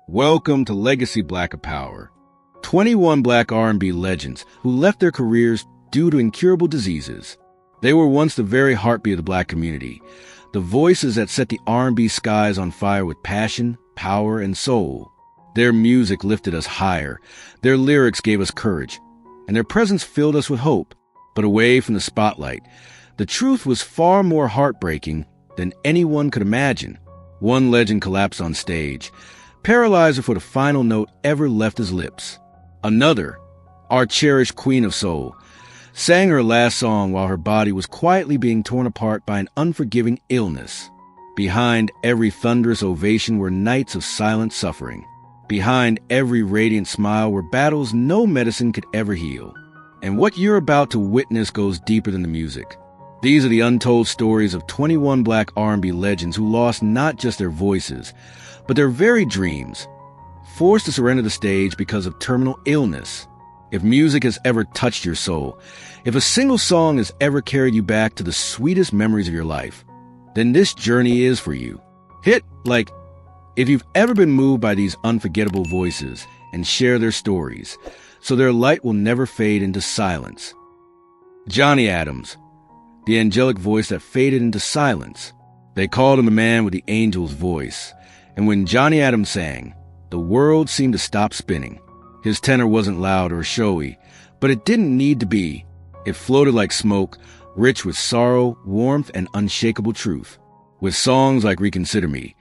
Welcome to Legacy Black Power. 21 Black R&B legends who left their careers due to incurable diseases. They were once the very heartbeat of the Black community, the voices that set the R&B skies on fire with passion, power, and soul. Their music lifted us higher, their lyrics gave us courage, and their presence filled us with hope. But away from the spotlight, the truth was far more heartbreaking than anyone could imagine. One legend collapsed on stage, paralyzed before the final note ever left his lips. Another, our cherished Queen of Soul, sang her last song while her body was quietly being torn apart by an unforgiving illness. Behind every thunderous ovation were nights of silent suffering. Behind every radiant smile were battles no medicine could ever heal. And what you're about to witness goes deeper than the music. These are the untold stories of 21 Black R&B legends who lost not just their voices, but their very dreams, forced to surrender the stage because of terminal illness. If music has ever touched your soul, if a single song has ever carried you back to the sweetest memories of your life, then this journey is for you. If you've ever been moved by these unforgettable voices, and share their stories, so their light will never fade into silence. Johnny Adams, the angelic voice that faded into silence. They called him the man with the angel's voice. And when Johnny Adams sang, the world seemed to stop spinning. His tenor wasn't loud or showy, but it didn't need to be. It floated like smoke, rich with sorrow, warmth, and unshakable truth. With songs like Reconsider Me,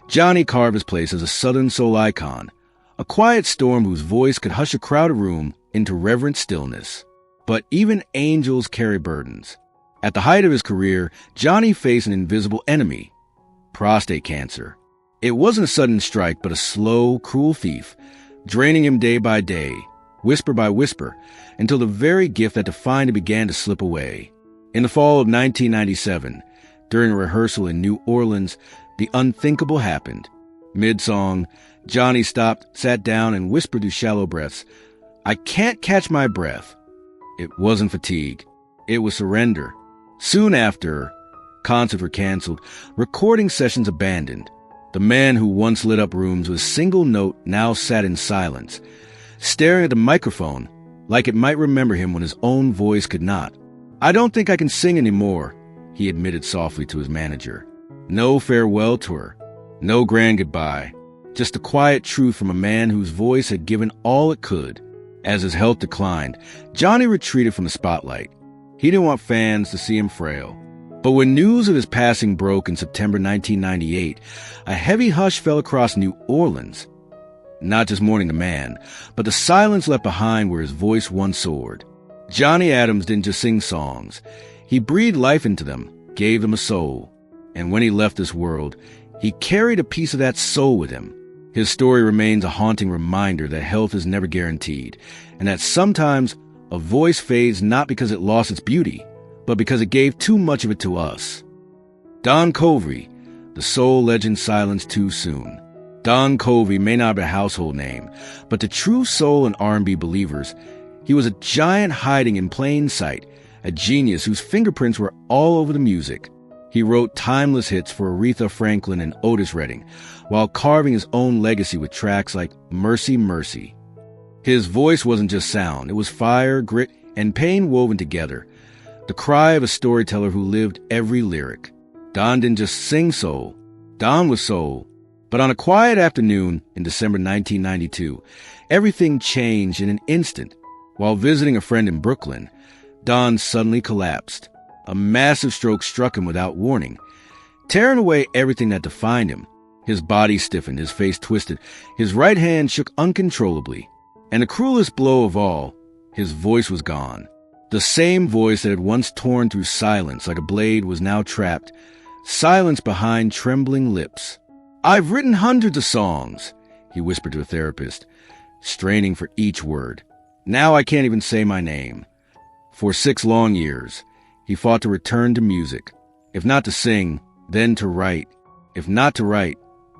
Johnny carved his place as a Southern soul icon, a quiet storm whose voice could hush a crowded room into reverent stillness. But even angels carry burdens. At the height of his career, Johnny faced an invisible enemy, prostate cancer. It wasn't a sudden strike, but a slow, cruel thief, draining him day by day, whisper by whisper, until the very gift that defined him began to slip away. In the fall of 1997, during a rehearsal in New Orleans, the unthinkable happened. Mid-song, Johnny stopped, sat down, and whispered through shallow breaths, "I can't catch my breath." It wasn't fatigue. It was surrender. Soon after, concerts were canceled, recording sessions abandoned. The man who once lit up rooms with a single note now sat in silence, staring at the microphone like it might remember him when his own voice could not. "I don't think I can sing anymore," he admitted softly to his manager. No farewell tour, no grand goodbye, just the quiet truth from a man whose voice had given all it could. As his health declined, Johnny retreated from the spotlight. He didn't want fans to see him frail. But when news of his passing broke in September 1998, a heavy hush fell across New Orleans. Not just mourning the man, but the silence left behind where his voice once soared. Johnny Adams didn't just sing songs. He breathed life into them, gave them a soul. And when he left this world, he carried a piece of that soul with him. His story remains a haunting reminder that health is never guaranteed, and that sometimes a voice fades not because it lost its beauty, but because it gave too much of it to us. Don Covay, the soul legend silenced too soon. Don Covay may not be a household name, but to true soul and R&B believers, he was a giant hiding in plain sight, a genius whose fingerprints were all over the music. He wrote timeless hits for Aretha Franklin and Otis Redding, while carving his own legacy with tracks like Mercy, Mercy. His voice wasn't just sound, it was fire, grit, and pain woven together. The cry of a storyteller who lived every lyric. Don didn't just sing soul. Don was soul. But on a quiet afternoon in December 1992, everything changed in an instant. While visiting a friend in Brooklyn, Don suddenly collapsed. A massive stroke struck him without warning, tearing away everything that defined him. His body stiffened, his face twisted, his right hand shook uncontrollably. And the cruelest blow of all, his voice was gone. The same voice that had once torn through silence like a blade was now trapped, silence behind trembling lips. "I've written hundreds of songs," he whispered to a therapist, straining for each word. "Now I can't even say my name." For 6 long years, he fought to return to music. If not to sing, then to write. If not to write,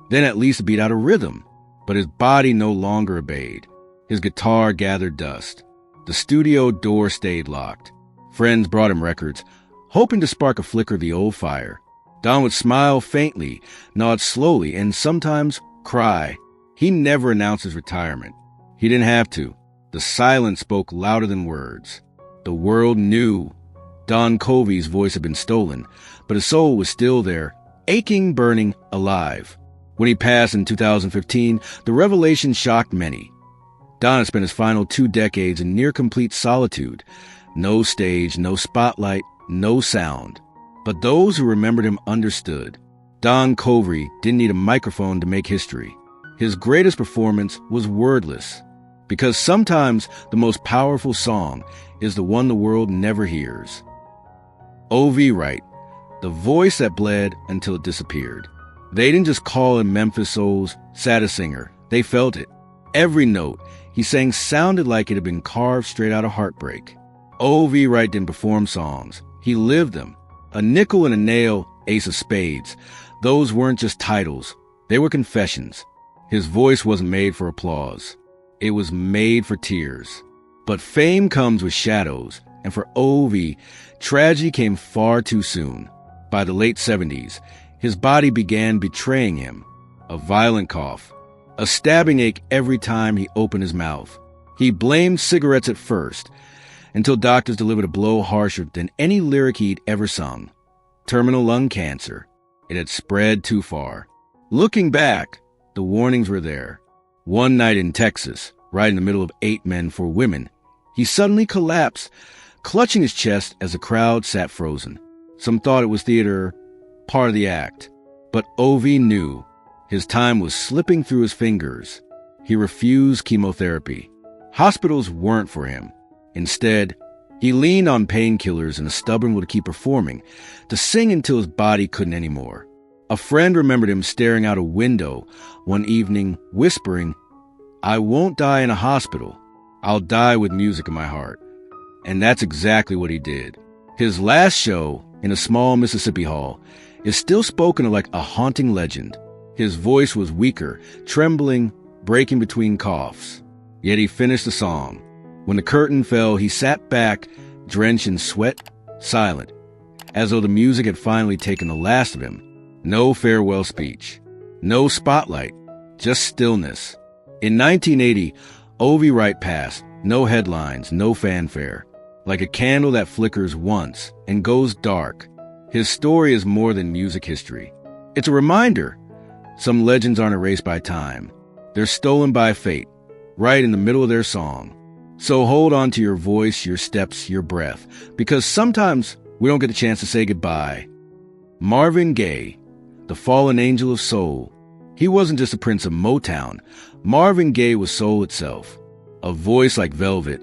then at least to beat out a rhythm. But his body no longer obeyed. His guitar gathered dust. The studio door stayed locked. Friends brought him records, hoping to spark a flicker of the old fire. Don would smile faintly, nod slowly, and sometimes cry. He never announced his retirement. He didn't have to. The silence spoke louder than words. The world knew Don Covay's voice had been stolen, but his soul was still there, aching, burning, alive. When he passed in 2015, the revelation shocked many. Don had spent his final 2 decades in near-complete solitude. No stage, no spotlight, no sound. But those who remembered him understood. Don Covay didn't need a microphone to make history. His greatest performance was wordless, because sometimes the most powerful song is the one the world never hears. O.V. Wright, the voice that bled until it disappeared. They didn't just call him Memphis Soul's saddest singer. They felt it. Every note he sang sounded like it had been carved straight out of heartbreak. O.V. Wright didn't perform songs. He lived them. A nickel and a nail, ace of spades. Those weren't just titles. They were confessions. His voice wasn't made for applause. It was made for tears. But fame comes with shadows, and for O.V., tragedy came far too soon. By the late 70s, his body began betraying him. A violent cough, a stabbing ache every time he opened his mouth. He blamed cigarettes at first, until doctors delivered a blow harsher than any lyric he'd ever sung. Terminal lung cancer. It had spread too far. Looking back, the warnings were there. One night in Texas, right in the middle of 8 Men for Women, he suddenly collapsed, clutching his chest as the crowd sat frozen. Some thought it was theater, part of the act. But O.V. knew his time was slipping through his fingers. He refused chemotherapy. Hospitals weren't for him. Instead, he leaned on painkillers and a stubborn will to keep performing, to sing until his body couldn't anymore. A friend remembered him staring out a window one evening, whispering, "I won't die in a hospital. I'll die with music in my heart." And that's exactly what he did. His last show, in a small Mississippi hall, is still spoken of like a haunting legend. His voice was weaker, trembling, breaking between coughs. Yet he finished the song. When the curtain fell, he sat back, drenched in sweat, silent, as though the music had finally taken the last of him. No farewell speech. No spotlight. Just stillness. In 1980, O.V. Wright passed. No headlines, no fanfare. Like a candle that flickers once and goes dark. His story is more than music history. It's a reminder. Some legends aren't erased by time. They're stolen by fate, right in the middle of their song. So hold on to your voice, your steps, your breath, because sometimes we don't get a chance to say goodbye. Marvin Gaye, the fallen angel of soul. He wasn't just a prince of Motown. Marvin Gaye was soul itself. A voice like velvet,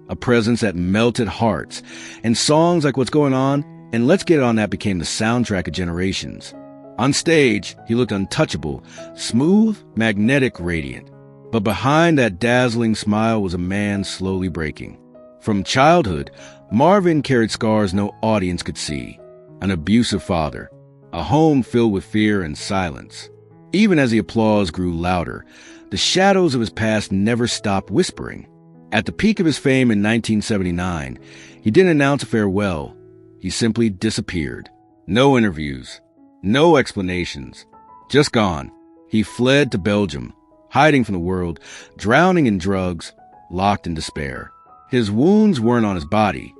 a presence that melted hearts, and songs like What's Going On and Let's Get It On That became the soundtrack of generations. On stage, he looked untouchable, smooth, magnetic, radiant. But behind that dazzling smile was a man slowly breaking. From childhood, Marvin carried scars no audience could see. An abusive father, a home filled with fear and silence. Even as the applause grew louder, the shadows of his past never stopped whispering. At the peak of his fame in 1979, he didn't announce a farewell. He simply disappeared. No interviews, no explanations, just gone. He fled to Belgium, hiding from the world, drowning in drugs, locked in despair. His wounds weren't on his body.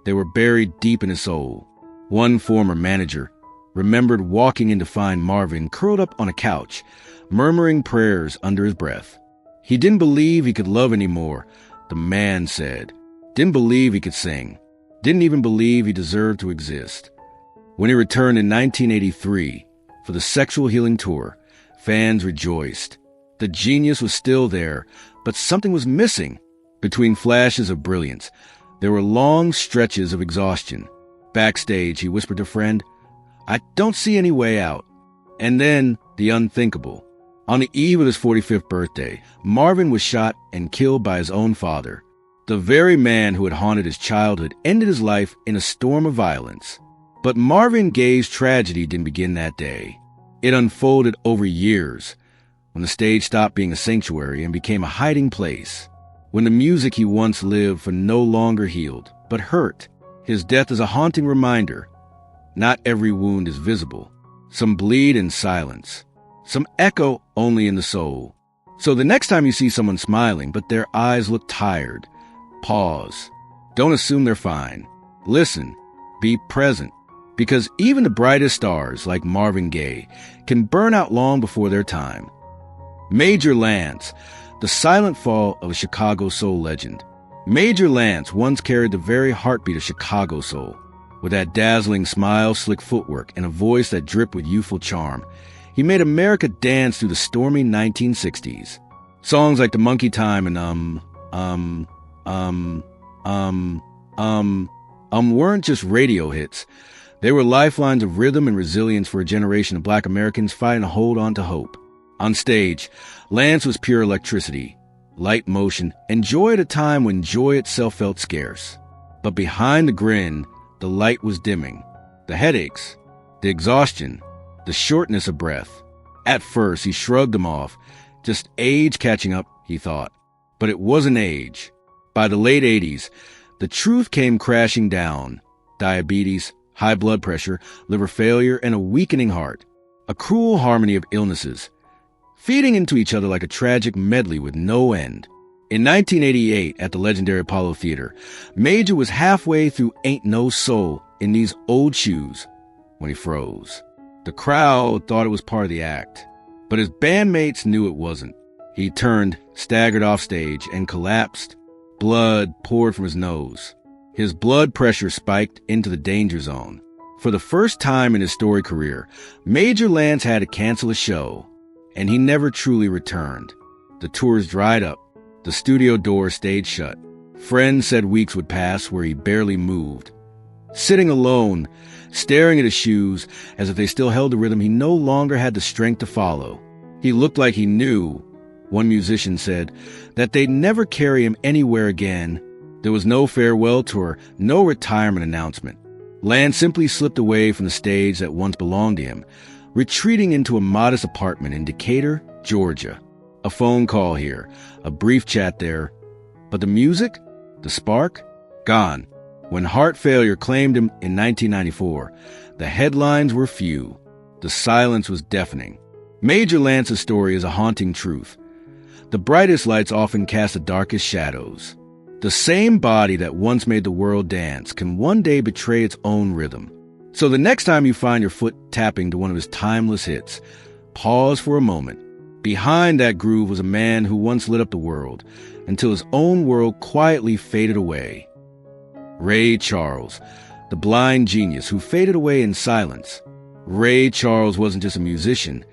They were buried deep in his soul. One former manager remembered walking in to find Marvin curled up on a couch, murmuring prayers under his breath. He didn't believe he could love anymore, the man said. Didn't believe he could sing. Didn't even believe he deserved to exist. When he returned in 1983 for the Sexual Healing Tour, fans rejoiced. The genius was still there, but something was missing. Between flashes of brilliance, there were long stretches of exhaustion. Backstage, he whispered to a friend, "I don't see any way out." And then, the unthinkable. On the eve of his 45th birthday, Marvin was shot and killed by his own father. The very man who had haunted his childhood ended his life in a storm of violence. But Marvin Gaye's tragedy didn't begin that day. It unfolded over years, when the stage stopped being a sanctuary and became a hiding place. When the music he once lived for no longer healed, but hurt. His death is a haunting reminder. Not every wound is visible. Some bleed in silence. Some echo only in the soul. So the next time you see someone smiling, but their eyes look tired, pause. Don't assume they're fine. Listen. Be present. Because even the brightest stars, like Marvin Gaye, can burn out long before their time. Major Lance, the silent fall of a Chicago soul legend. Major Lance once carried the very heartbeat of Chicago soul. With that dazzling smile, slick footwork, and a voice that dripped with youthful charm, he made America dance through the stormy 1960s. Songs like The Monkey Time and weren't just radio hits. They were lifelines of rhythm and resilience for a generation of Black Americans fighting to hold on to hope. On stage, Lance was pure electricity, light motion, and joy at a time when joy itself felt scarce. But behind the grin, the light was dimming. The headaches, the exhaustion, the shortness of breath. At first, he shrugged them off. Just age catching up, he thought. But it wasn't age. By the late 80s, the truth came crashing down. Diabetes, high blood pressure, liver failure, and a weakening heart. A cruel harmony of illnesses, feeding into each other like a tragic medley with no end. In 1988, at the legendary Apollo Theater, Major was halfway through Ain't No Soul in These Old Shoes when he froze. The crowd thought it was part of the act, but his bandmates knew it wasn't. He turned, staggered off stage, and collapsed. Blood poured from his nose. His blood pressure spiked into the danger zone. For the first time in his storied career, Major Lance had to cancel a show, and he never truly returned. The tours dried up. The studio doors stayed shut. Friends said weeks would pass where he barely moved. Sitting alone, staring at his shoes as if they still held the rhythm he no longer had the strength to follow. He looked like he knew, one musician said, that they'd never carry him anywhere again. There was no farewell tour, no retirement announcement. Lance simply slipped away from the stage that once belonged to him, retreating into a modest apartment in Decatur, Georgia. A phone call here, a brief chat there. But the music, the spark, gone. When heart failure claimed him in 1994, the headlines were few. The silence was deafening. Major Lance's story is a haunting truth. The brightest lights often cast the darkest shadows. The same body that once made the world dance can one day betray its own rhythm. So the next time you find your foot tapping to one of his timeless hits, pause for a moment. Behind that groove was a man who once lit up the world until his own world quietly faded away. Ray Charles, the blind genius who faded away in silence. Ray Charles wasn't just a musician.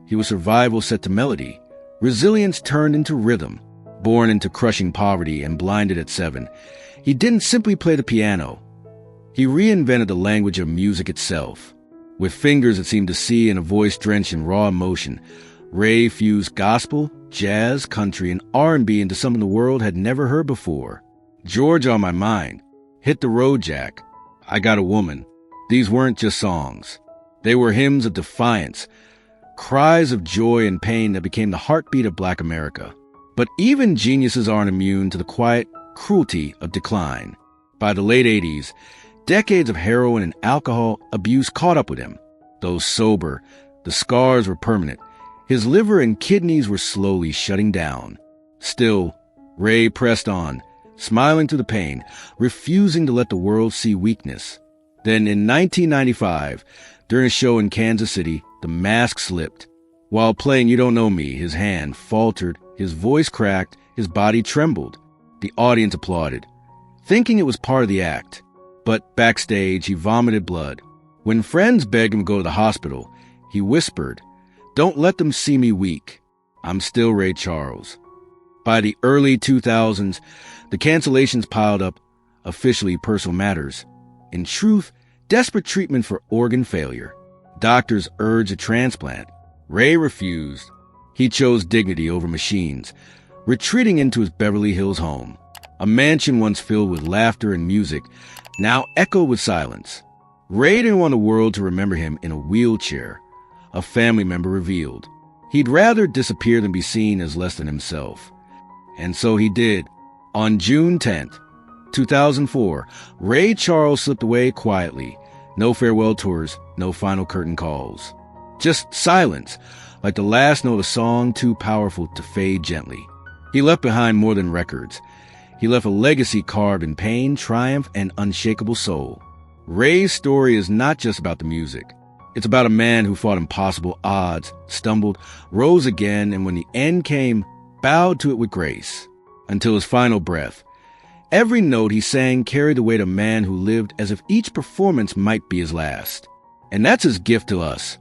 He was survival set to melody, resilience turned into rhythm. Born into crushing poverty and blinded at 7, he didn't simply play the piano. He reinvented the language of music itself. With fingers that seemed to see and a voice drenched in raw emotion, Ray fused gospel, jazz, country, and R&B into something the world had never heard before. Georgia on My Mind, Hit the Road Jack, I Got a Woman. These weren't just songs. They were hymns of defiance, cries of joy and pain that became the heartbeat of Black America. But even geniuses aren't immune to the quiet cruelty of decline. By the late 80s, decades of heroin and alcohol abuse caught up with him. Though sober, the scars were permanent. His liver and kidneys were slowly shutting down. Still, Ray pressed on, smiling through the pain, refusing to let the world see weakness. Then in 1995, during a show in Kansas City, the mask slipped. While playing You Don't Know Me, his hand faltered, his voice cracked, his body trembled. The audience applauded, thinking it was part of the act. But backstage, he vomited blood. When friends begged him to go to the hospital, he whispered, "Don't let them see me weak. I'm still Ray Charles." By the early 2000s, the cancellations piled up, officially personal matters. In truth, desperate treatment for organ failure. Doctors urged a transplant. Ray refused. He chose dignity over machines, retreating into his Beverly Hills home. A mansion once filled with laughter and music, now echoed with silence. Ray didn't want the world to remember him in a wheelchair, a family member revealed. He'd rather disappear than be seen as less than himself. And so he did. On June 10th, 2004, Ray Charles slipped away quietly. No farewell tours, no final curtain calls. Just silence, like the last note of a song too powerful to fade gently. He left behind more than records. He left a legacy carved in pain, triumph, and unshakable soul. Ray's story is not just about the music. It's about a man who fought impossible odds, stumbled, rose again, and when the end came, bowed to it with grace, until his final breath. Every note he sang carried the weight of a man who lived as if each performance might be his last. And that's his gift to us.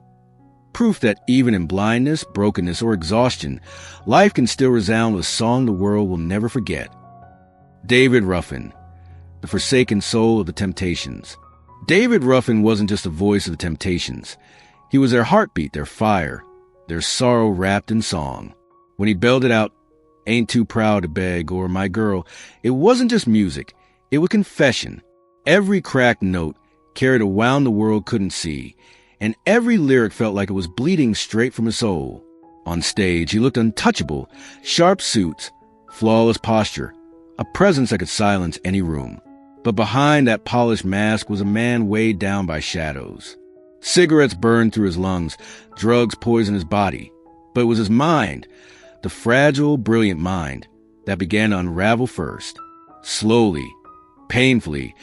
Proof that even in blindness, brokenness, or exhaustion, life can still resound with a song the world will never forget. David Ruffin, the forsaken soul of the Temptations. David Ruffin wasn't just the voice of the Temptations. He was their heartbeat, their fire, their sorrow wrapped in song. When he belted out, "Ain't Too Proud to Beg," or "My Girl," it wasn't just music. It was confession. Every cracked note carried a wound the world couldn't see, and every lyric felt like it was bleeding straight from his soul. On stage, he looked untouchable, sharp suits, flawless posture, a presence that could silence any room. But behind that polished mask was a man weighed down by shadows. Cigarettes burned through his lungs, drugs poisoned his body. But it was his mind, the fragile, brilliant mind, that began to unravel first. Slowly, painfully,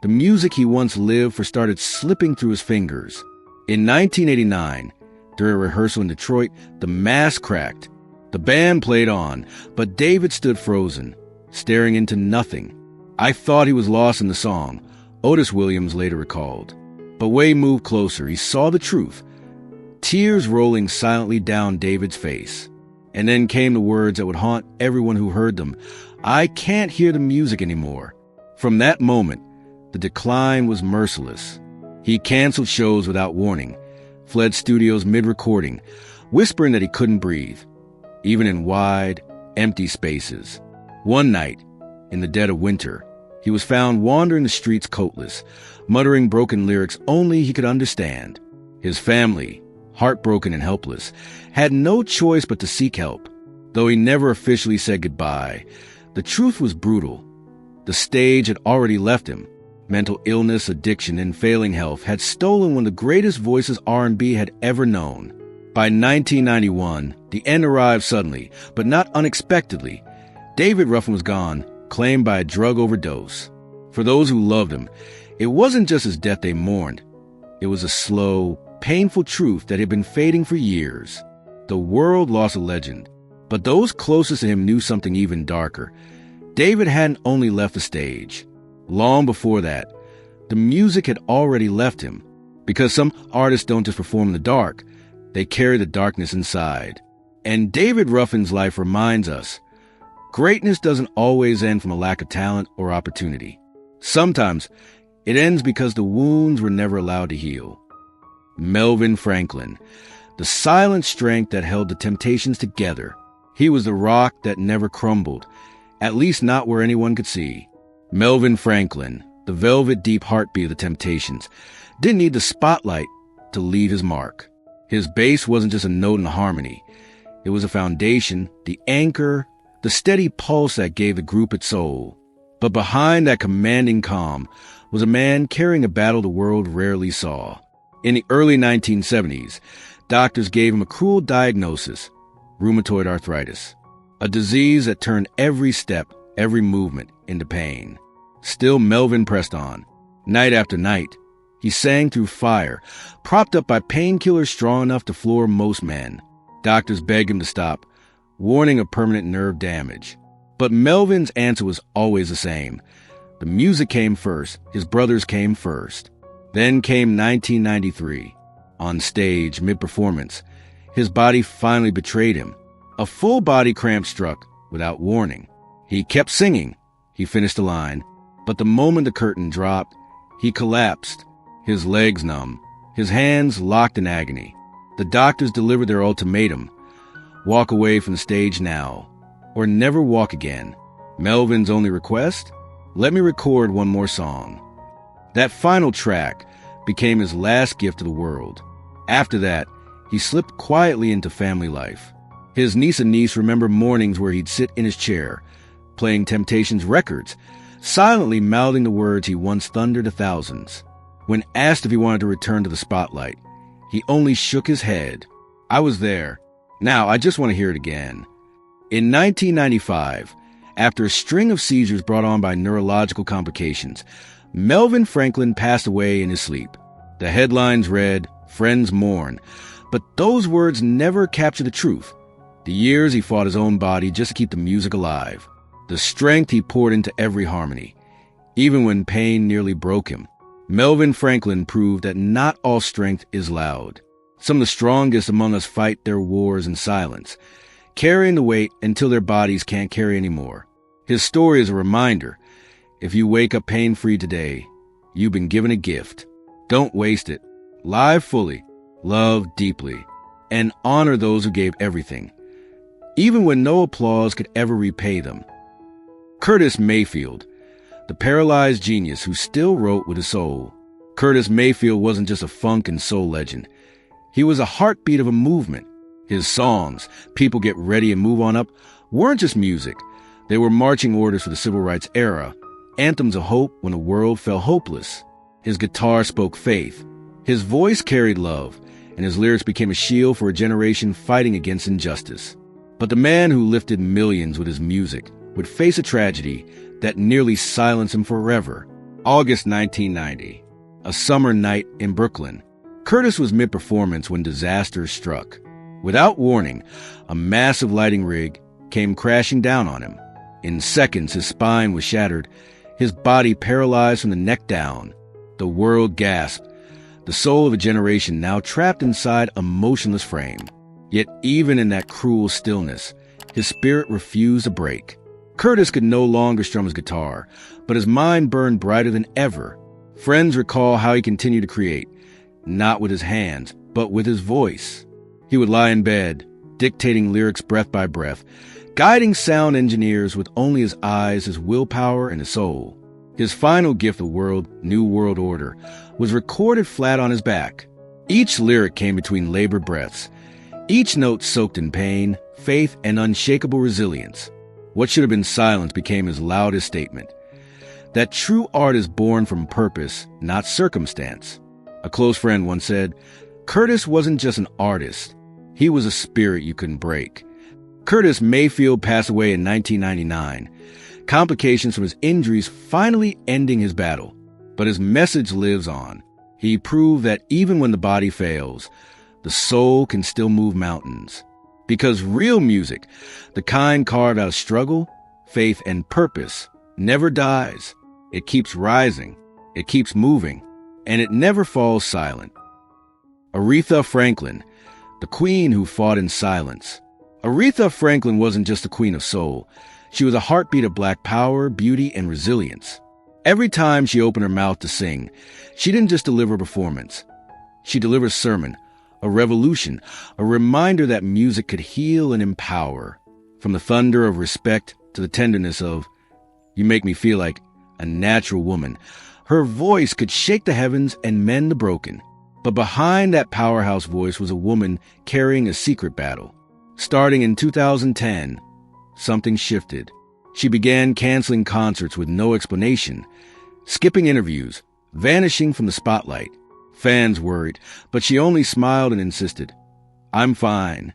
the music he once lived for started slipping through his fingers. In 1989, during a rehearsal in Detroit, the mask cracked. The band played on, but David stood frozen, staring into nothing. "I thought he was lost in the song," Otis Williams later recalled. But Way moved closer. He saw the truth, tears rolling silently down David's face. And then came the words that would haunt everyone who heard them. "I can't hear the music anymore." From that moment, the decline was merciless. He canceled shows without warning, fled studios mid-recording, whispering that he couldn't breathe, even in wide, empty spaces. One night, in the dead of winter, he was found wandering the streets coatless, muttering broken lyrics only he could understand. His family, heartbroken and helpless, had no choice but to seek help. Though he never officially said goodbye, the truth was brutal. The stage had already left him. Mental illness, addiction, and failing health had stolen one of the greatest voices R&B had ever known. By 1991, the end arrived suddenly, but not unexpectedly. David Ruffin was gone, claimed by a drug overdose. For those who loved him, it wasn't just his death they mourned. It was a slow, painful truth that had been fading for years. The world lost a legend, but those closest to him knew something even darker. David hadn't only left the stage. Long before that, the music had already left him. Because some artists don't just perform in the dark, they carry the darkness inside. And David Ruffin's life reminds us, greatness doesn't always end from a lack of talent or opportunity. Sometimes it ends because the wounds were never allowed to heal. Melvin Franklin, the silent strength that held the Temptations together. He was the rock that never crumbled, at least not where anyone could see. Melvin Franklin, the velvet deep heartbeat of the Temptations, didn't need the spotlight to leave his mark. His bass wasn't just a note in the harmony. It was a foundation, the anchor, the steady pulse that gave the group its soul. But behind that commanding calm was a man carrying a battle the world rarely saw. In the early 1970s, doctors gave him a cruel diagnosis, rheumatoid arthritis, a disease that turned every step, every movement into pain. Still, Melvin pressed on. Night after night, he sang through fire, propped up by painkillers strong enough to floor most men. Doctors begged him to stop, warning of permanent nerve damage. But Melvin's answer was always the same. The music came first. His brothers came first. Then came 1993. On stage, mid-performance, his body finally betrayed him. A full body cramp struck without warning. He kept singing. He finished the line. But the moment the curtain dropped, he collapsed, his legs numb, his hands locked in agony. The doctors delivered their ultimatum: walk away from the stage now, or never walk again. Melvin's only request? Let me record one more song. That final track became his last gift to the world. After that, he slipped quietly into family life. His niece and niece remember mornings where he'd sit in his chair, playing Temptations records, silently mouthing the words he once thundered to thousands. When asked if he wanted to return to the spotlight, he only shook his head. "I was there. Now, I just want to hear it again. In 1995, after a string of seizures brought on by neurological complications, Melvin Franklin passed away in his sleep. The headlines read, "Friends mourn," but those words never capture the truth. The years he fought his own body just to keep the music alive. The strength he poured into every harmony. Even when pain nearly broke him, Melvin Franklin proved that not all strength is loud. Some of the strongest among us fight their wars in silence, carrying the weight until their bodies can't carry anymore. His story is a reminder. If you wake up pain-free today, you've been given a gift. Don't waste it. Live fully, love deeply, and honor those who gave everything, even when no applause could ever repay them. Curtis Mayfield, the paralyzed genius who still wrote with his soul. Curtis Mayfield wasn't just a funk and soul legend. He was a heartbeat of a movement. His songs, "People Get Ready and Move On Up," weren't just music. They were marching orders for the civil rights era, anthems of hope when the world felt hopeless. His guitar spoke faith. His voice carried love, and his lyrics became a shield for a generation fighting against injustice. But the man who lifted millions with his music would face a tragedy that nearly silenced him forever. August 1990, a summer night in Brooklyn. Curtis was mid-performance when disaster struck. Without warning, a massive lighting rig came crashing down on him. In seconds, his spine was shattered, his body paralyzed from the neck down. The world gasped, the soul of a generation now trapped inside a motionless frame. Yet even in that cruel stillness, his spirit refused to break. Curtis could no longer strum his guitar, but his mind burned brighter than ever. Friends recall how he continued to create, not with his hands, but with his voice. He would lie in bed, dictating lyrics breath by breath, guiding sound engineers with only his eyes, his willpower, and his soul. His final gift, the New World Order, was recorded flat on his back. Each lyric came between labored breaths, each note soaked in pain, faith, and unshakable resilience. What should have been silence became his loudest statement. That true art is born from purpose, not circumstance. A close friend once said, Curtis wasn't just an artist. He was a spirit you couldn't break. Curtis Mayfield passed away in 1999, complications from his injuries finally ending his battle. But his message lives on. He proved that even when the body fails, the soul can still move mountains. Because real music, the kind carved out of struggle, faith, and purpose, never dies. It keeps rising, it keeps moving, and it never falls silent. Aretha Franklin, the queen who fought in silence. Aretha Franklin wasn't just the queen of soul. She was a heartbeat of Black power, beauty, and resilience. Every time she opened her mouth to sing, she didn't just deliver a performance. She delivered a sermon, a revolution, a reminder that music could heal and empower. From the thunder of respect to the tenderness of, "You make me feel like a natural woman," her voice could shake the heavens and mend the broken. But behind that powerhouse voice was a woman carrying a secret battle. Starting in 2010, something shifted. She began canceling concerts with no explanation, skipping interviews, vanishing from the spotlight. Fans worried, but she only smiled and insisted, "I'm fine."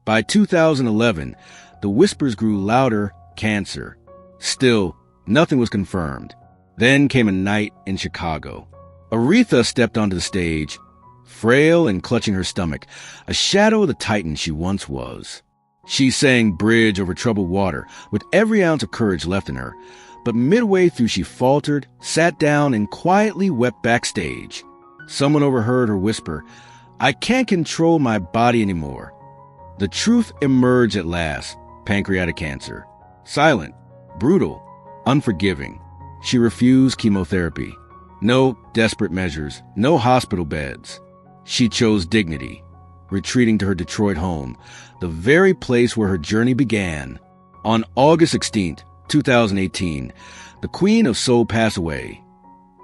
By 2011, the whispers grew louder, cancer. Still, nothing was confirmed. Then came a night in Chicago. Aretha stepped onto the stage, frail and clutching her stomach, a shadow of the titan she once was. She sang Bridge Over Troubled Water with every ounce of courage left in her, but midway through she faltered, sat down, and quietly wept backstage. Someone overheard her whisper, "I can't control my body anymore." The truth emerged at last: pancreatic cancer. Silent, brutal, unforgiving. She refused chemotherapy. No desperate measures, no hospital beds. She chose dignity, retreating to her Detroit home, the very place where her journey began. On August 16th, 2018, the Queen of Soul passed away.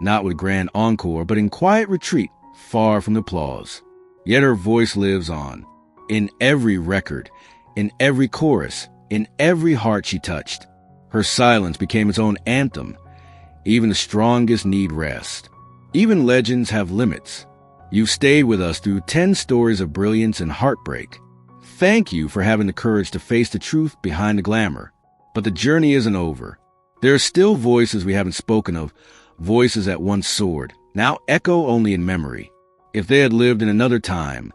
Not with grand encore, but in quiet retreat, far from the applause. Yet her voice lives on. In every record, in every chorus, in every heart she touched. Her silence became its own anthem. Even the strongest need rest. Even legends have limits. You've stayed with us through 10 stories of brilliance and heartbreak. Thank you for having the courage to face the truth behind the glamour. But the journey isn't over. There are still voices we haven't spoken of, voices that once soared, now echo only in memory. If they had lived in another time,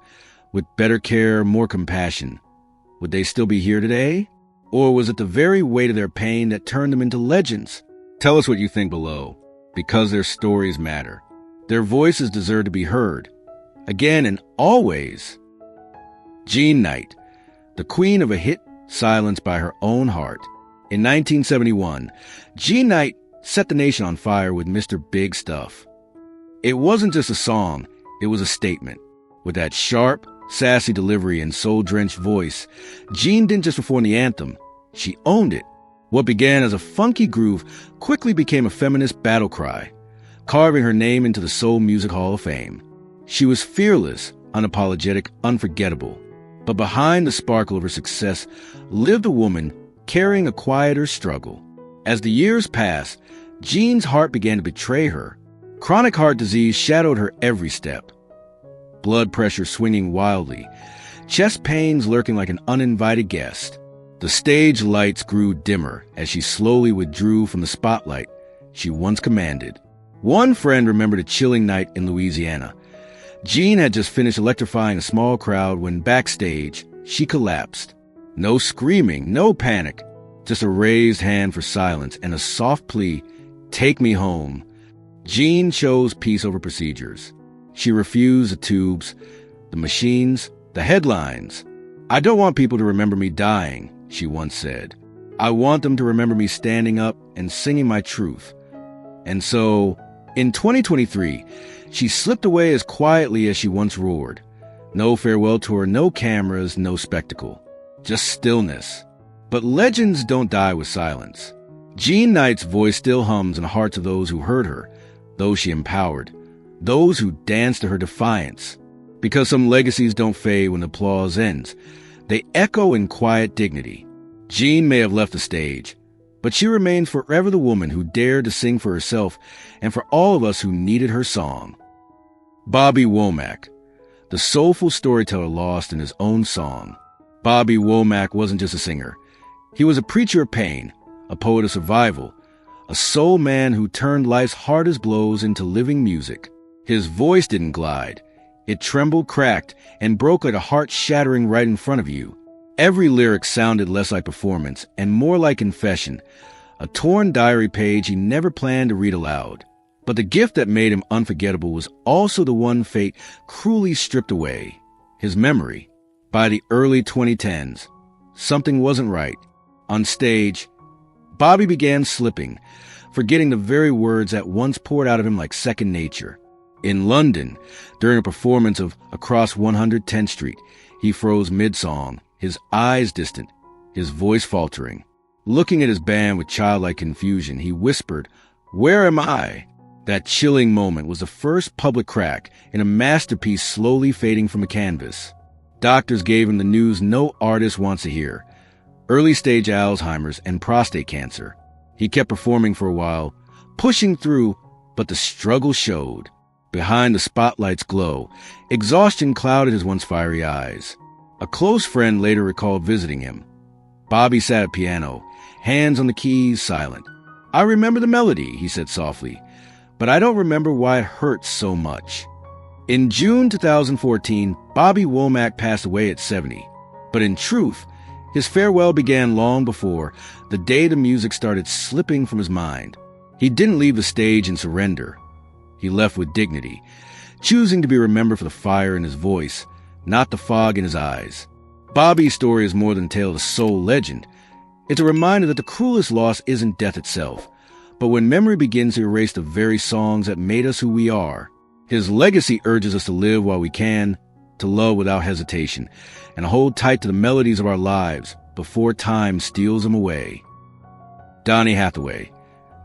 with better care, more compassion, would they still be here today? Or was it the very weight of their pain that turned them into legends? Tell us what you think below, because their stories matter. Their voices deserve to be heard. Again and always. Jean Knight, the queen of a hit silenced by her own heart. In 1971, Jean Knight set the nation on fire with Mr. Big Stuff. It wasn't just a song, it was a statement. With that sharp, sassy delivery and soul-drenched voice, Jean didn't just perform the anthem, she owned it. What began as a funky groove quickly became a feminist battle cry, carving her name into the Soul Music Hall of Fame. She was fearless, unapologetic, unforgettable. But behind the sparkle of her success lived a woman carrying a quieter struggle. As the years passed, Jean's heart began to betray her. Chronic heart disease shadowed her every step. Blood pressure swinging wildly, chest pains lurking like an uninvited guest. The stage lights grew dimmer as she slowly withdrew from the spotlight she once commanded. One friend remembered a chilling night in Louisiana. Jean had just finished electrifying a small crowd when backstage, she collapsed. No screaming, no panic, just a raised hand for silence and a soft plea, "Take me home." Jean chose peace over procedures. She refused the tubes, the machines, the headlines. "I don't want people to remember me dying," she once said. "I want them to remember me standing up and singing my truth." And so, in 2023, she slipped away as quietly as she once roared. No farewell tour, no cameras, no spectacle. Just stillness. But legends don't die with silence. Jean Knight's voice still hums in the hearts of those who heard her, those she empowered, those who danced to her defiance. Because some legacies don't fade when applause ends. They echo in quiet dignity. Jean may have left the stage, but she remains forever the woman who dared to sing for herself and for all of us who needed her song. Bobby Womack, the soulful storyteller lost in his own song. Bobby Womack wasn't just a singer. He was a preacher of pain, a poet of survival, a soul man who turned life's hardest blows into living music. His voice didn't glide. It trembled, cracked, and broke like a heart shattering right in front of you. Every lyric sounded less like performance and more like confession, a torn diary page he never planned to read aloud. But the gift that made him unforgettable was also the one fate cruelly stripped away, his memory. By the early 2010s, something wasn't right. On stage, Bobby began slipping, forgetting the very words that once poured out of him like second nature. In London, during a performance of Across 110th Street, he froze mid-song, his eyes distant, his voice faltering. Looking at his band with childlike confusion, he whispered, "Where am I?" That chilling moment was the first public crack in a masterpiece slowly fading from a canvas. Doctors gave him the news no artist wants to hear: early-stage Alzheimer's and prostate cancer. He kept performing for a while, pushing through, but the struggle showed. Behind the spotlight's glow, exhaustion clouded his once fiery eyes. A close friend later recalled visiting him. Bobby sat at piano, hands on the keys, silent. "I remember the melody," he said softly, "but I don't remember why it hurts so much." In June 2014, Bobby Womack passed away at 70. But in truth, his farewell began long before, the day the music started slipping from his mind. He didn't leave the stage in surrender. He left with dignity, choosing to be remembered for the fire in his voice, not the fog in his eyes. Bobby's story is more than a tale of a soul legend. It's a reminder that the cruelest loss isn't death itself, but when memory begins to erase the very songs that made us who we are. His legacy urges us to live while we can, to love without hesitation, and hold tight to the melodies of our lives before time steals them away. Donny Hathaway,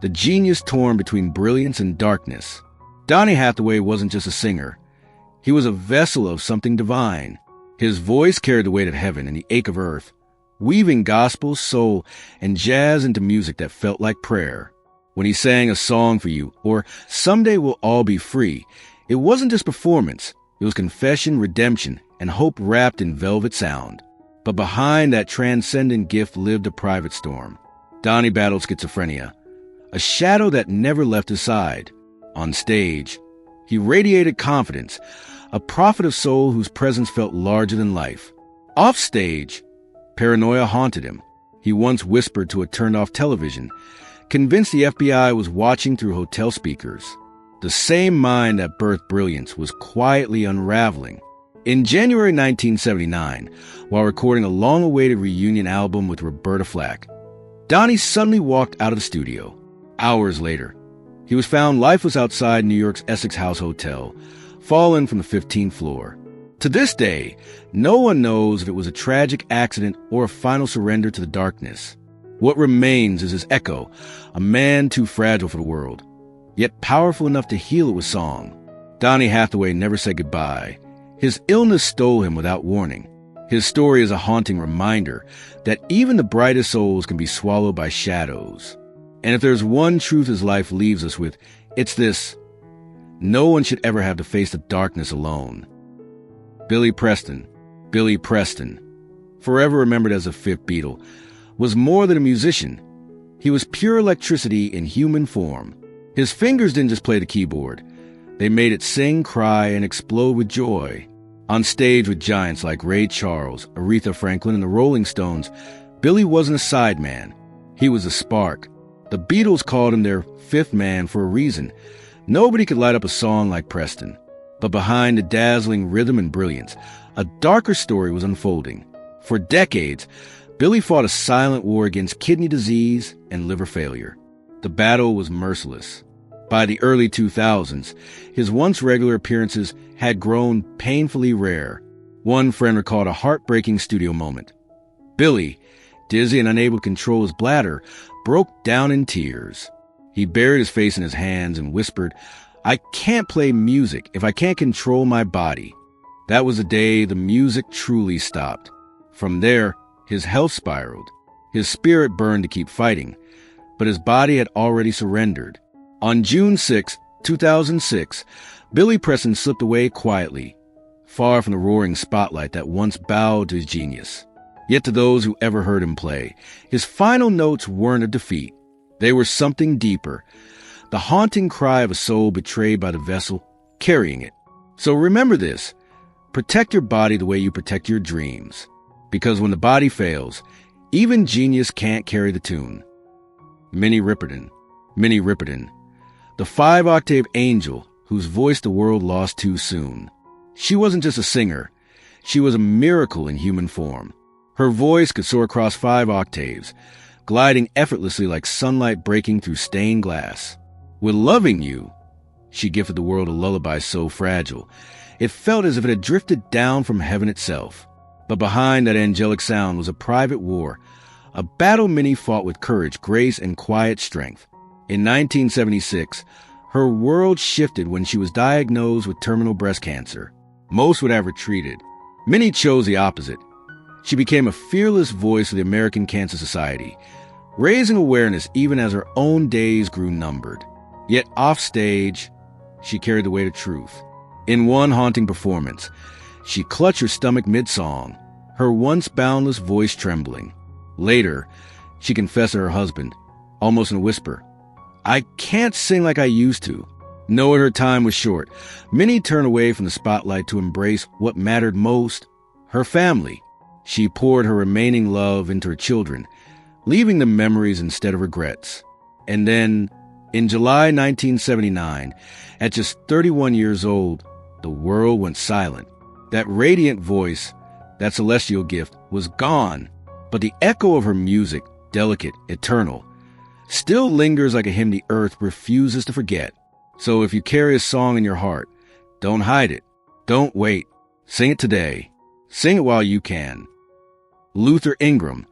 the genius torn between brilliance and darkness. Donny Hathaway wasn't just a singer. He was a vessel of something divine. His voice carried the weight of heaven and the ache of earth, weaving gospel, soul, and jazz into music that felt like prayer. When he sang A Song for You, or Someday We'll All Be Free, it wasn't just performance. It was confession, redemption, and hope wrapped in velvet sound. But behind that transcendent gift lived a private storm. Donny battled schizophrenia, a shadow that never left his side. On stage, he radiated confidence, a prophet of soul whose presence felt larger than life. Off stage, paranoia haunted him. He once whispered to a turned-off television, convinced the FBI was watching through hotel speakers. The same mind that birthed brilliance was quietly unraveling. In January 1979, while recording a long-awaited reunion album with Roberta Flack, Donny suddenly walked out of the studio. Hours later, he was found lifeless outside New York's Essex House Hotel, fallen from the 15th floor. To this day, no one knows if it was a tragic accident or a final surrender to the darkness. What remains is his echo, a man too fragile for the world, yet powerful enough to heal it with song. Donny Hathaway never said goodbye. His illness stole him without warning. His story is a haunting reminder that even the brightest souls can be swallowed by shadows. And if there's one truth his life leaves us with, it's this: no one should ever have to face the darkness alone. Billy Preston, forever remembered as the fifth Beatle, was more than a musician. He was pure electricity in human form. His fingers didn't just play the keyboard. They made it sing, cry, and explode with joy. On stage with giants like Ray Charles, Aretha Franklin, and the Rolling Stones, Billy wasn't a sideman. He was a spark. The Beatles called him their fifth man for a reason. Nobody could light up a song like Preston. But behind the dazzling rhythm and brilliance, a darker story was unfolding. For decades, Billy fought a silent war against kidney disease and liver failure. The battle was merciless. By the early 2000s, his once regular appearances had grown painfully rare. One friend recalled a heartbreaking studio moment. Billy, dizzy and unable to control his bladder, broke down in tears. He buried his face in his hands and whispered, "I can't play music if I can't control my body." That was the day the music truly stopped. From there, his health spiraled. His spirit burned to keep fighting, but his body had already surrendered. On June 6, 2006, Billy Preston slipped away quietly, far from the roaring spotlight that once bowed to his genius. Yet to those who ever heard him play, his final notes weren't a defeat. They were something deeper, the haunting cry of a soul betrayed by the vessel carrying it. So remember this: protect your body the way you protect your dreams. Because when the body fails, even genius can't carry the tune. Minnie Riperton, the 5-octave angel whose voice the world lost too soon. She wasn't just a singer. She was a miracle in human form. Her voice could soar across 5 octaves, gliding effortlessly like sunlight breaking through stained glass. With Loving You, she gifted the world a lullaby so fragile, it felt as if it had drifted down from heaven itself. But behind that angelic sound was a private war, a battle Minnie fought with courage, grace, and quiet strength. In 1976, her world shifted when she was diagnosed with terminal breast cancer. Most would have retreated. Minnie chose the opposite. She became a fearless voice of the American Cancer Society, raising awareness even as her own days grew numbered. Yet off stage, she carried the weight of truth. In one haunting performance, she clutched her stomach mid-song, her once boundless voice trembling. Later, she confessed to her husband, almost in a whisper, "I can't sing like I used to." Knowing her time was short, Minnie turned away from the spotlight to embrace what mattered most, her family. She poured her remaining love into her children, leaving them memories instead of regrets. And then, in July 1979, at just 31 years old, the world went silent. That radiant voice, that celestial gift, was gone. But the echo of her music, delicate, eternal, still lingers like a hymn the earth refuses to forget. So if you carry a song in your heart, don't hide it. Don't wait. Sing it today. Sing it while you can. Luther Ingram,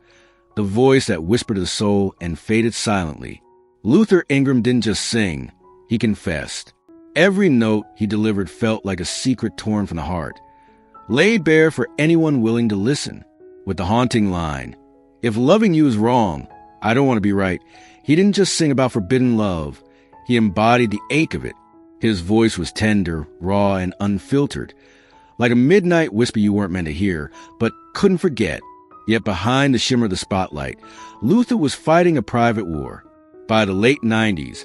the voice that whispered to the soul and faded silently. Luther Ingram didn't just sing, he confessed. Every note he delivered felt like a secret torn from the heart, laid bare for anyone willing to listen. With the haunting line, "If loving you is wrong, I don't want to be right," he didn't just sing about forbidden love, he embodied the ache of it. His voice was tender, raw, and unfiltered, like a midnight whisper you weren't meant to hear, but couldn't forget. Yet behind the shimmer of the spotlight, Luther was fighting a private war. By the late 90s,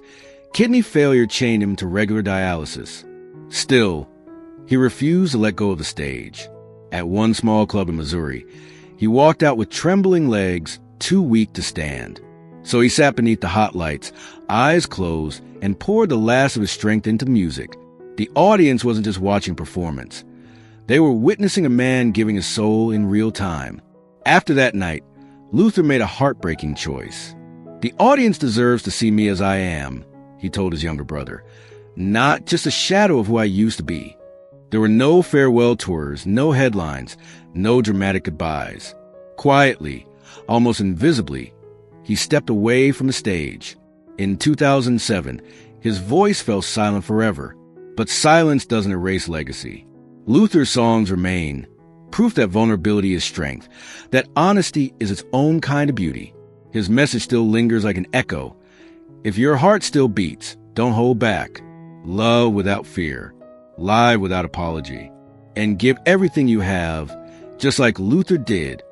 kidney failure chained him to regular dialysis. Still, he refused to let go of the stage. At one small club in Missouri, he walked out with trembling legs, too weak to stand. So he sat beneath the hot lights, eyes closed, and poured the last of his strength into music. The audience wasn't just watching performance. They were witnessing a man giving his soul in real time. After that night, Luther made a heartbreaking choice. "The audience deserves to see me as I am," he told his younger brother, "not just a shadow of who I used to be." There were no farewell tours, no headlines, no dramatic goodbyes. Quietly, almost invisibly, he stepped away from the stage. In 2007, his voice fell silent forever. But silence doesn't erase legacy. Luther's songs remain, proof that vulnerability is strength, that honesty is its own kind of beauty. His message still lingers like an echo. If your heart still beats, don't hold back. Love without fear, live without apology, and give everything you have, just like Luther did.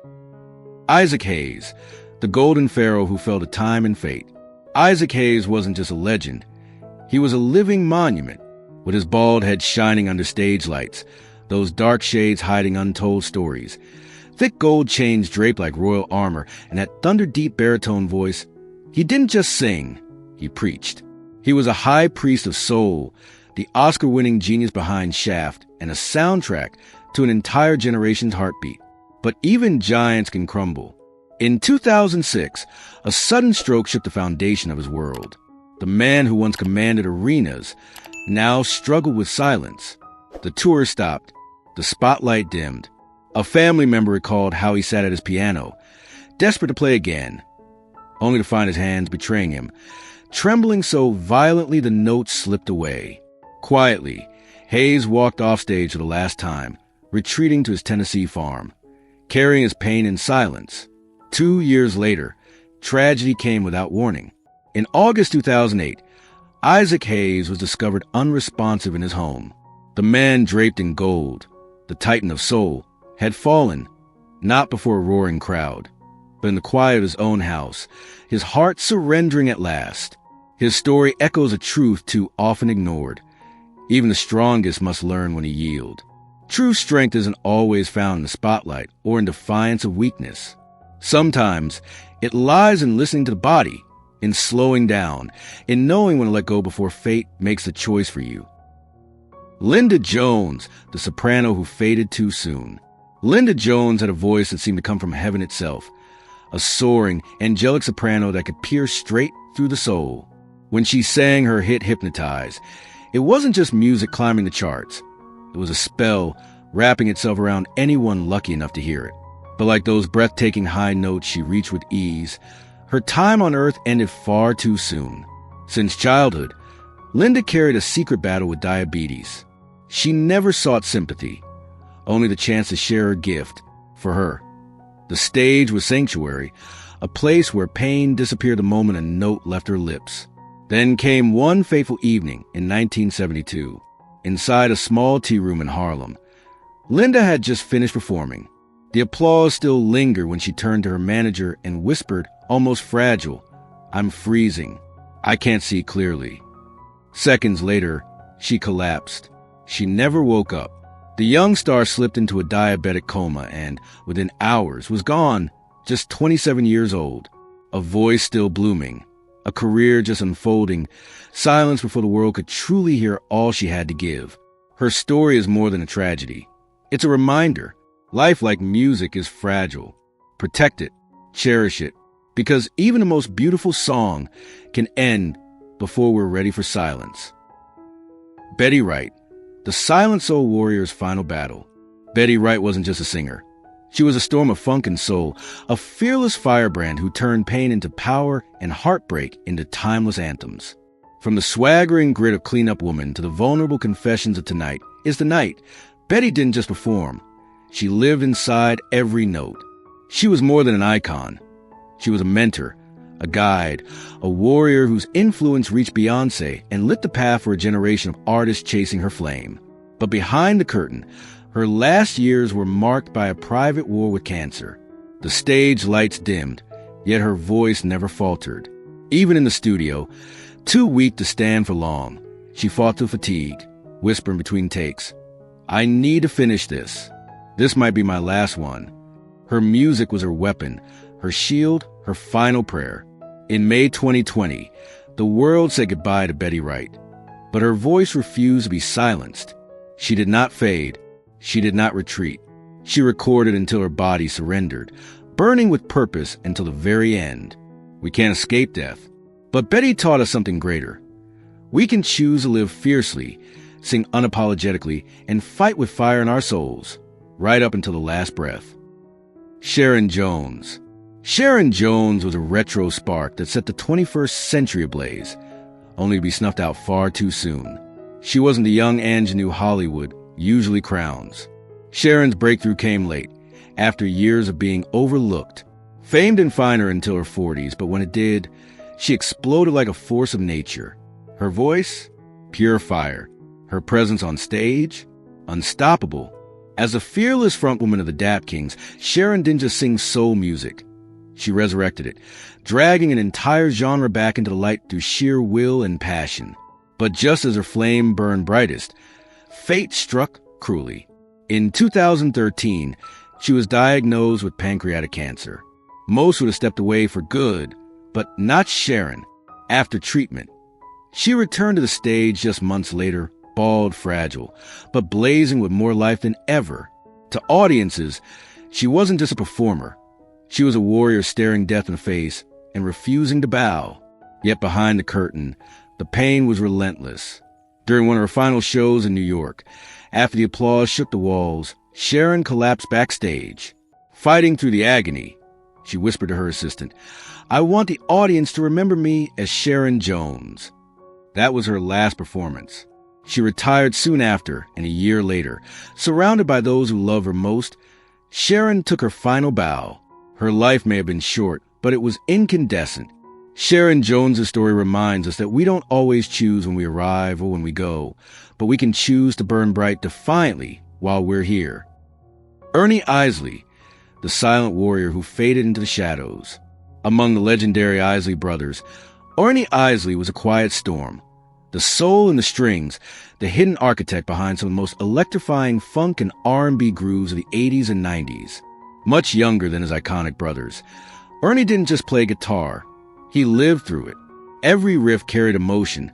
Isaac Hayes, the golden pharaoh who fell to time and fate. Isaac Hayes wasn't just a legend. He was a living monument, with his bald head shining under stage lights, those dark shades hiding untold stories, thick gold chains draped like royal armor, and that thunder-deep baritone voice. He didn't just sing, he preached. He was a high priest of soul, the Oscar-winning genius behind Shaft, and a soundtrack to an entire generation's heartbeat. But even giants can crumble. In 2006, a sudden stroke shook the foundation of his world. The man who once commanded arenas now struggled with silence. The tour stopped. The spotlight dimmed. A family member recalled how he sat at his piano, desperate to play again, only to find his hands betraying him, trembling so violently the notes slipped away. Quietly, Hayes walked off stage for the last time, retreating to his Tennessee farm, carrying his pain in silence. 2 years later, tragedy came without warning. In August 2008, Isaac Hayes was discovered unresponsive in his home. The man draped in gold, the titan of soul, had fallen, not before a roaring crowd, but in the quiet of his own house, his heart surrendering at last. His story echoes a truth too often ignored. Even the strongest must learn when to yield. True strength isn't always found in the spotlight or in defiance of weakness. Sometimes it lies in listening to the body, in slowing down, in knowing when to let go before fate makes the choice for you. Linda Jones, the soprano who faded too soon. Linda Jones had a voice that seemed to come from heaven itself, a soaring, angelic soprano that could pierce straight through the soul. When she sang her hit Hypnotize, it wasn't just music climbing the charts. It was a spell wrapping itself around anyone lucky enough to hear it. But like those breathtaking high notes she reached with ease, her time on earth ended far too soon. Since childhood, Linda carried a secret battle with diabetes. She never sought sympathy, only the chance to share her gift. For her, the stage was sanctuary, a place where pain disappeared the moment a note left her lips. Then came one fateful evening in 1972, inside a small tea room in Harlem. Linda had just finished performing. The applause still lingered when she turned to her manager and whispered, almost fragile, "I'm freezing. I can't see clearly." Seconds later, she collapsed. She never woke up. The young star slipped into a diabetic coma and, within hours, was gone, just 27 years old. A voice still blooming, a career just unfolding, silence before the world could truly hear all she had to give. Her story is more than a tragedy. It's a reminder. Life, like music, is fragile. Protect it, cherish it, because even the most beautiful song can end before we're ready for silence. Betty Wright, the silent soul warrior's final battle. Betty Wright wasn't just a singer. She was a storm of funk and soul, a fearless firebrand who turned pain into power and heartbreak into timeless anthems. From the swaggering grit of Clean Up Woman to the vulnerable confessions of Tonight is the Night, Betty didn't just perform. She lived inside every note. She was more than an icon. She was a mentor, a guide, a warrior whose influence reached Beyoncé and lit the path for a generation of artists chasing her flame. But behind the curtain, her last years were marked by a private war with cancer. The stage lights dimmed, yet her voice never faltered. Even in the studio, too weak to stand for long, she fought through fatigue, whispering between takes, "I need to finish this. This might be my last one." Her music was her weapon, her shield, her final prayer. In May 2020, the world said goodbye to Betty Wright, but her voice refused to be silenced. She did not fade. She did not retreat. She recorded until her body surrendered, burning with purpose until the very end. We can't escape death, but Betty taught us something greater. We can choose to live fiercely, sing unapologetically, and fight with fire in our souls, right up until the last breath. Sharon Jones. Sharon Jones was a retro spark that set the 21st century ablaze, only to be snuffed out far too soon. She wasn't the young ingenue Hollywood usually crowns. Sharon's breakthrough came late, after years of being overlooked. Fame didn't find her until her 40s, but when it did, she exploded like a force of nature. Her voice? Pure fire. Her presence on stage? Unstoppable. As a fearless frontwoman of the Dap Kings, Sharon didn't just sing soul music. She resurrected it, dragging an entire genre back into the light through sheer will and passion. But just as her flame burned brightest, fate struck cruelly. In 2013, she was diagnosed with pancreatic cancer. Most would have stepped away for good, but not Sharon. After treatment, she returned to the stage just months later, bald, fragile, but blazing with more life than ever. To audiences, she wasn't just a performer. She was a warrior staring death in the face and refusing to bow. Yet behind the curtain, the pain was relentless. During one of her final shows in New York, after the applause shook the walls, Sharon collapsed backstage. Fighting through the agony, she whispered to her assistant, "I want the audience to remember me as Sharon Jones." That was her last performance. She retired soon after, and a year later, surrounded by those who love her most, Sharon took her final bow. Her life may have been short, but it was incandescent. Sharon Jones' story reminds us that we don't always choose when we arrive or when we go, but we can choose to burn bright defiantly while we're here. Ernie Isley, the silent warrior who faded into the shadows. Among the legendary Isley brothers, Ernie Isley was a quiet storm. The soul in the strings, the hidden architect behind some of the most electrifying funk and R&B grooves of the 80s and 90s. Much younger than his iconic brothers, Ernie didn't just play guitar. He lived through it. Every riff carried emotion.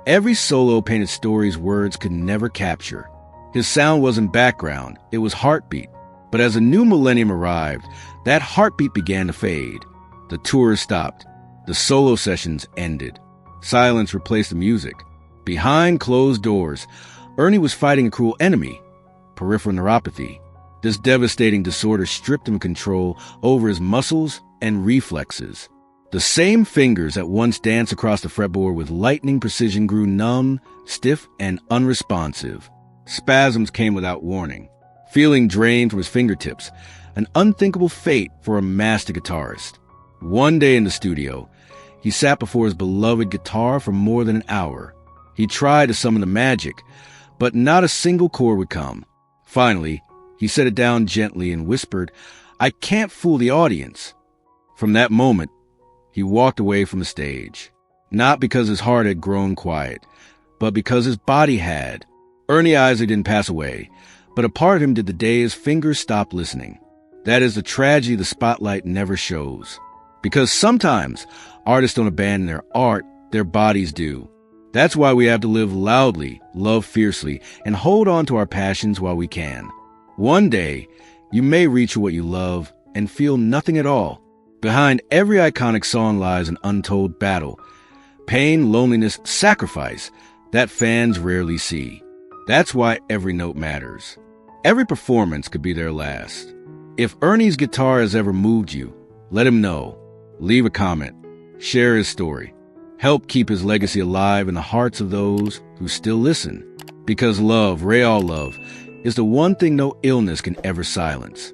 Every solo painted stories words could never capture. His sound wasn't background, it was heartbeat. But as a new millennium arrived, that heartbeat began to fade. The tours stopped. The solo sessions ended. Silence replaced the music. Behind closed doors, Ernie was fighting a cruel enemy, peripheral neuropathy. This devastating disorder stripped him of control over his muscles and reflexes. The same fingers that once danced across the fretboard with lightning precision grew numb, stiff, and unresponsive. Spasms came without warning, feeling drained from his fingertips, an unthinkable fate for a master guitarist. One day in the studio, he sat before his beloved guitar for more than an hour. He tried to summon the magic, but not a single chord would come. Finally, he set it down gently and whispered, "I can't fool the audience." From that moment, he walked away from the stage, not because his heart had grown quiet, but because his body had. Ernie Isley didn't pass away, but a part of him did the day his fingers stopped listening. That is the tragedy the spotlight never shows. Because sometimes artists don't abandon their art, their bodies do. That's why we have to live loudly, love fiercely, and hold on to our passions while we can. One day, you may reach for what you love and feel nothing at all. Behind every iconic song lies an untold battle. Pain, loneliness, sacrifice that fans rarely see. That's why every note matters. Every performance could be their last. If Ernie's guitar has ever moved you, let him know. Leave a comment. Share his story. Help keep his legacy alive in the hearts of those who still listen. Because love, real love, is the one thing no illness can ever silence.